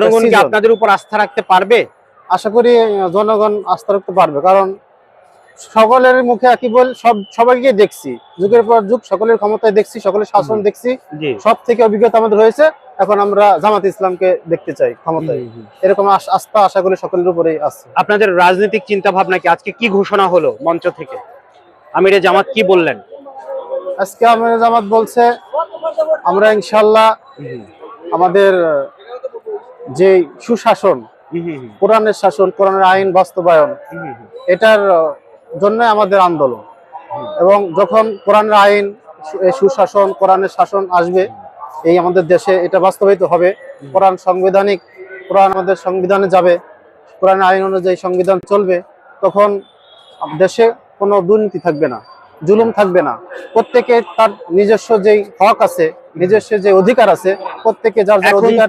জনগণ কি আপনাদের উপর আস্থা রাখতে পারবে? আশা করি জনগণ আস্থা রাখতে পারবে, কারণ সকলের মুখে একই বল, সবাইকে দেখছি, যুগের পর যুগ সকলের ক্ষমতায় দেখছি, সকলের শাসন দেখছি, সব থেকে অভিজ্ঞতা আমাদের হয়েছে। এখন আমরা জামাত ইসলামকে দেখতে চাই ক্ষমতায়, এরকম আস্থা আশা করি সকলের উপরেই আছে। আপনাদের রাজনৈতিক চিন্তা ভাবনা কি? আজকে কি ঘোষণা হলো মঞ্চ থেকে? আমিরে জামাত কি বললেন? আজকে আমিরে জামাত বলছে আমরা ইনশাআল্লাহ আমাদের যে সুশাসন, কোরআনের শাসন, কোরআনের আইন বাস্তবায়ন, এটার জন্য আমাদের আন্দোলন। এবং যখন কোরআনের আইন, সুশাসন, কোরআনের শাসন আসবে এই আমাদের দেশে, এটা বাস্তবায়িত হবে, কোরআন আমাদের সংবিধানে যাবে, কোরআনের আইন অনুযায়ী সংবিধান চলবে, তখন দেশে কোনো দুর্নীতি থাকবে না, জুলুম থাকবে না। প্রত্যেকে তার নিজস্ব যে হক আছে, নিজস্ব যে অধিকার আছে, প্রত্যেকে যার যার অধিকার